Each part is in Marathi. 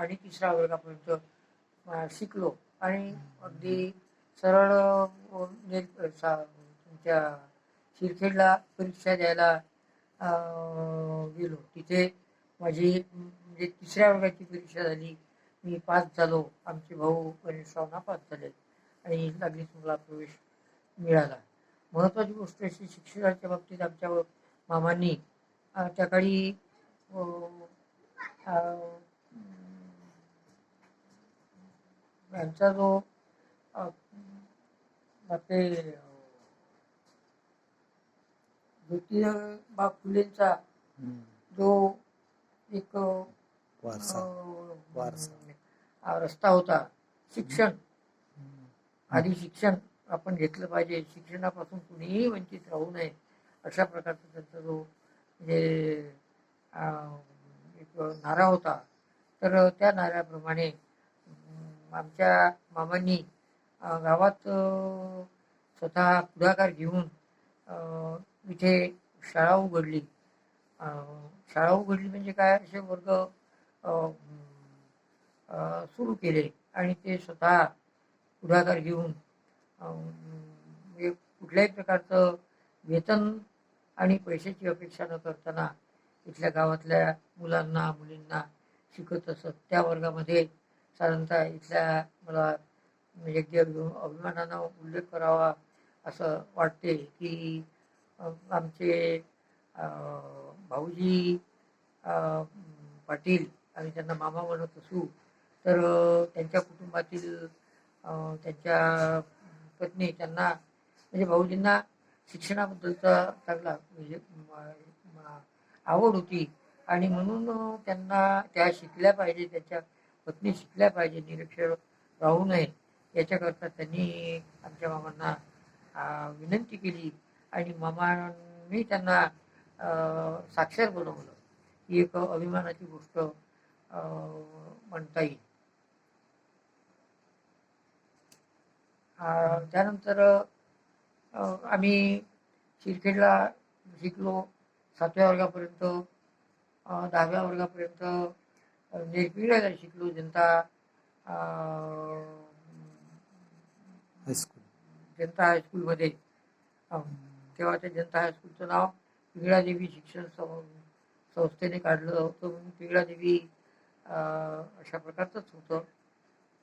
आणि 3ऱ्या वर्गापर्यंत शिकलो आणि अगदी सरळ तुमच्या शिरखेडला परीक्षा द्यायला गेलो. तिथे माझी म्हणजे 3ऱ्या वर्गाची परीक्षा झाली. मी पास झालो. आमचे भाऊ गणेशराव पास झाले आणि लागलीच मला प्रवेश मिळाला. महत्त्वाची गोष्ट अशी शिक्षणाच्या बाबतीत आमच्या मामांनी त्या काळी यांचा जो आपले ज्योतिबा फुलेंचा जो एक रस्ता होता, शिक्षण आधी शिक्षण आपण घेतलं पाहिजे, शिक्षणापासून कुणीही वंचित राहू नये अशा प्रकारचा त्यांचा जो म्हणजे एक नारा होता. तर त्या नाऱ्याप्रमाणे आमच्या मामांनी गावात स्वतः पुढाकार घेऊन इथे शाळा उघडली. शाळा उघडली म्हणजे काय, असे वर्ग सुरू केले आणि ते स्वतः पुढाकार घेऊन कुठल्याही प्रकारचं वेतन आणि पैशाची अपेक्षा न करताना इथल्या गावातल्या मुलांना मुलींना शिकत असत. त्या वर्गामध्ये साधारणतः इथल्या मला म्हणजे अगदी अभिमानानं उल्लेख करावा असं वाटते की आमचे भाऊजी पाटील, आम्ही त्यांना मामा म्हणत असू, तर त्यांच्या कुटुंबातील त्यांच्या पत्नी त्यांना म्हणजे भाऊजींना शिक्षणाबद्दलचा चांगला म्हणजे आवड होती आणि म्हणून त्यांना त्या शिकल्या पाहिजे, त्यांच्या पत्नी शिकल्या पाहिजे, निरक्षर राहू नये याच्याकरता त्यांनी आमच्या मामांना विनंती केली आणि मामांनी त्यांना साक्षर बनवलं. ही एक अभिमानाची गोष्ट म्हणता येईल. त्यानंतर आम्ही शिरखेडला शिकलो 7व्या वर्गापर्यंत. 10व्या वर्गापर्यंत नेरपिंगळ्याला शिकलो, जनता हायस्कूलमध्ये. तेव्हा त्या जनता हायस्कूलचं नाव पिंगळादेवी शिक्षण संस्थेने काढलं होतं, म्हणून पिंगळादेवी अशा प्रकारचंच होतं.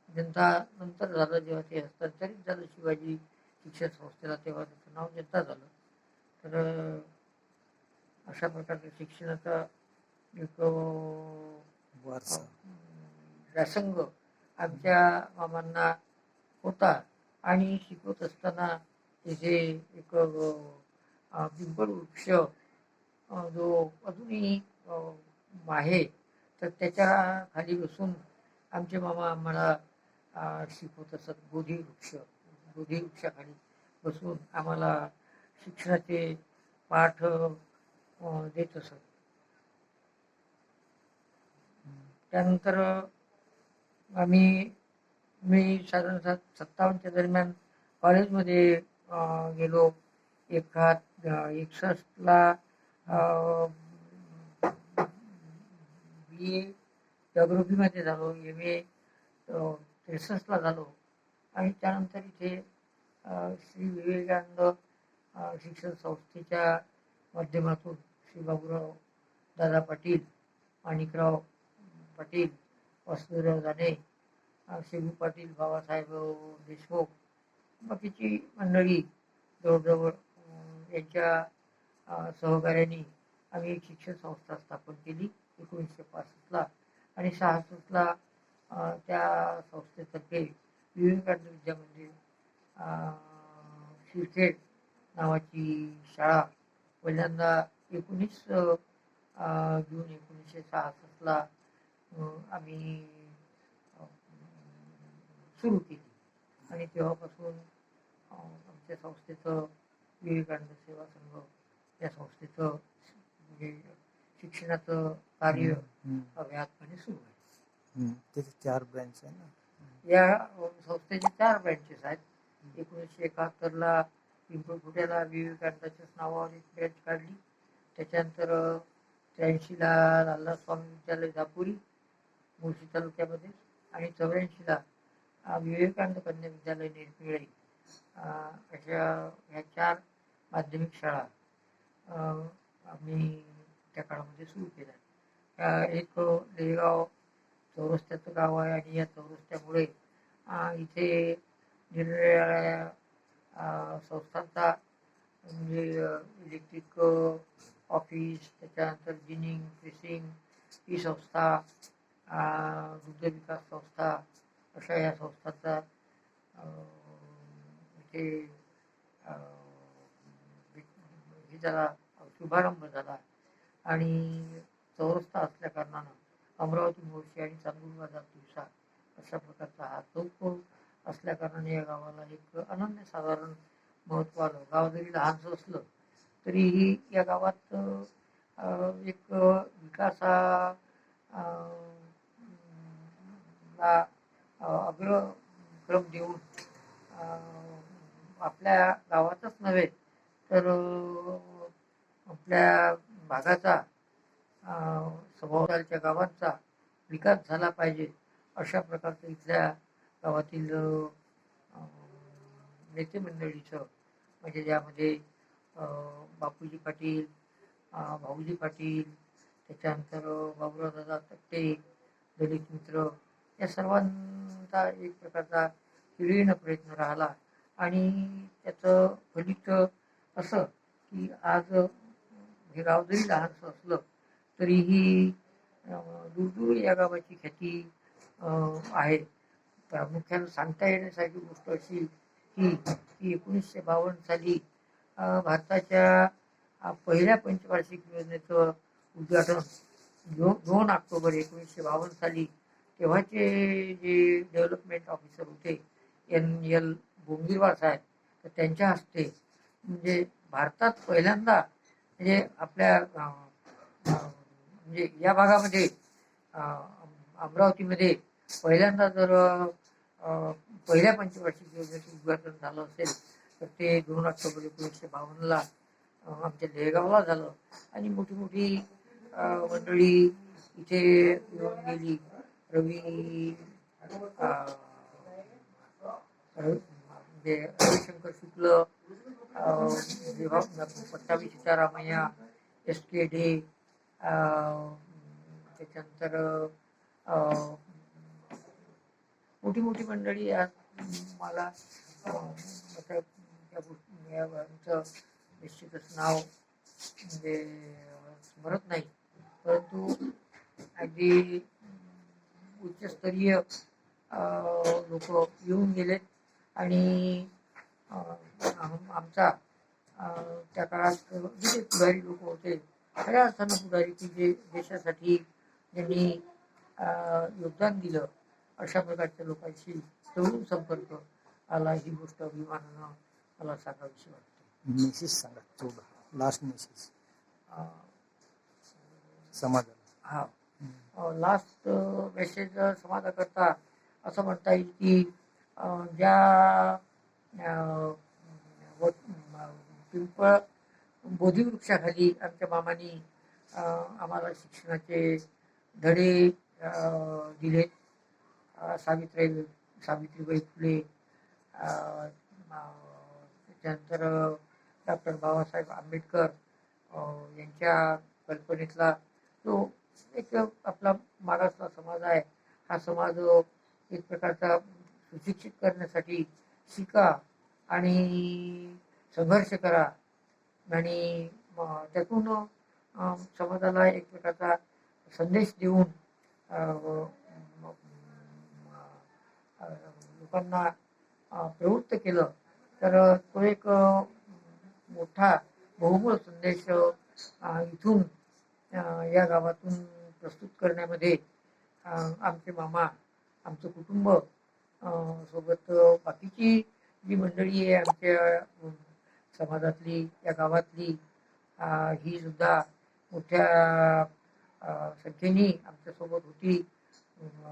जनता नंतर झालं, जेव्हा ते हस्तांतरित झालं शिवाजी शिक्षण संस्थेला, तेव्हा त्याचं नाव जनता झालं. तर अशा प्रकारचं शिक्षणाचा एक व्यासंग आमच्या मामांना होता आणि शिकवत असताना तिथे एक पिंपळ वृक्ष जो अजूनही आहे, तर त्याच्या खाली बसून आमचे मामा आम्हाला शिकवत असत. बोधी वृक्षाखाली बसून आम्हाला शिक्षणाचे पाठ देत असत. त्यानंतर मी साधारणतः 57च्या दरम्यान कॉलेजमध्ये गेलो. 61ला BA जॉग्रफीमध्ये झालो, MA 63ला झालो आणि त्यानंतर इथे श्री विवेकानंद शिक्षण संस्थेच्या माध्यमातून श्री बाबूराव दादा पाटील, माणिकराव पाटील, वासुदेवराव दाने, शेबू पाटील, बाबासाहेब देशमुख, बाकीची मंडळी जवळजवळ यांच्या सहकार्याने आम्ही एक शिक्षण संस्था स्थापन केली 1965ला आणि 66ला त्या संस्थेतर्फे विवेकानंद विद्या मंदिर शिरखेड नावाची शाळा पहिल्यांदा 19 जून 1966ला आम्ही सुरू केली आणि तेव्हापासून आमच्या संस्थेचं विवेकानंद सेवा संघ या संस्थेचं म्हणजे शिक्षणाचं कार्य व्यापकपणे सुरू आहे. त्याचे 4 ब्रँच आहे ना. या संस्थेचे 4 ब्रँचेस आहेत. 1971ला पिंपळखुट्याला विवेकानंदाच्याच नावावर एक ब्रँच काढली. त्याच्यानंतर 83ला लाला स्वामी विद्यालय दापोली, मुळशी तालुक्यामध्ये, आणि 84ला विवेकानंद कन्या विद्यालय निरपिळे अशा ह्या 4 माध्यमिक शाळा आम्ही त्या काळामध्ये सुरू केल्या. एक लेगाव चौरस्त्याचं गाव आहे, आणि या चौरस्त्यामुळे इथे निरनिराळ्या संस्थांचा, म्हणजे इलेक्ट्रिक ऑफिस, त्याच्यानंतर जिनिंग प्रेसिंग ही संस्था, दुग्ध विकास संस्था, अशा या संस्थांचा इथे हे झाला, शुभारंभ झाला. आणि चौरस्ता असल्या कारणानं अमरावती, मुळशी आणि चांदूर बाजार दिवसा अशा प्रकारचा हा चौक असल्या कारणाने या गावाला एक अनन्यसाधारण महत्त्व आलं. गाव जरी लहानसं असलं तरीही या गावात एक विकासा ला अग्रक्रम देऊन आपल्या गावातच नव्हे तर आपल्या भागाचा, सभोवतालच्या गावांचा विकास झाला पाहिजे, अशा प्रकारचं इथल्या गावातील नेते मंडळीचं, म्हणजे ज्यामध्ये बापूजी पाटील, भाऊजी पाटील, त्याच्यानंतर बाबुराव दादा तट्टे, दलित मित्र, या सर्वांचा एक प्रकारचा हिरीनं प्रयत्न राहिला. आणि त्याचं फलित असं की आज हे गाव जरी लहानसं असलं तरीही दूर या गावाची ख्याती आहे. प्रामुख्यानं सांगता येण्यासारखी गोष्ट अशी की 1952 साली भारताच्या पहिल्या पंचवार्षिक योजनेचं उद्घाटन 2 ऑक्टोबर 1952 साली तेव्हाचे जे डेव्हलपमेंट ऑफिसर होते NL बोंगिरवार साहेब, तर त्यांच्या हस्ते, म्हणजे भारतात पहिल्यांदा, म्हणजे आपल्या म्हणजे या भागामध्ये अमरावतीमध्ये पहिल्यांदा जर पहिल्या पंचवार्षिक योजनेचं उद्घाटन झालं असेल तर ते 2 ऑक्टोबर 1952ला आमच्या लेगावला झालं. आणि मोठी मोठी मंडळी इथे येऊन गेली. रविशंकर शुक्ल, पट्टाभी सीतारामय्या, SK डे, त्याच्यानंतर मोठी मोठी मंडळी आज मला यांचं निश्चितच नाव म्हणजे स्मरत नाही, परंतु अगदी उच्चस्तरीय लोक येऊन गेलेत. आणि आमचा त्या काळात जे पुढारी लोक होते, सगळ्या अर्थानं पुढारी की जे देशासाठी ज्यांनी योगदान दिलं, अशा प्रकारच्या लोकांशी जवळून संपर्क आला, ही गोष्ट अभिमानानं मला सांगावीशी वाटते. मेसेज सांगा, 14 लास्ट मेसेज समाजाला. हा, लास्ट मेसेज समाजाकरता असं म्हणता येईल की ज्या पिंपळ बोधिवृक्षाखाली आमच्या मामानी आम्हाला शिक्षणाचे धडे दिलेत. सावित्रीबाई फुले, त्याच्यानंतर डॉक्टर बाबासाहेब आंबेडकर यांच्या कल्पनेतला जो एक आपला महाराष्ट्र समाज आहे, हा समाज एक प्रकारचा सुशिक्षित करण्यासाठी शिका आणि संघर्ष करा, आणि त्यातून समाजाला एक प्रकारचा संदेश देऊन लोकांना प्रवृत्त केलं तर तो एक मोठा बहुमूळ संदेश इथून या गावातून प्रस्तुत करण्यामध्ये आमचे मामा, आमचं कुटुंब सोबत बाकीची जी मंडळी आहे आमच्या समाजातली, या गावातली, ही सुद्धा मोठ्या संख्येने आमच्यासोबत होती.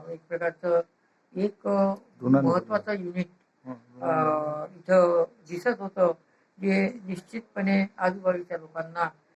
एक प्रकारचं एक महत्वाचं युनिट इथं दिसत होतं, जे निश्चितपणे आजूबाजूच्या लोकांना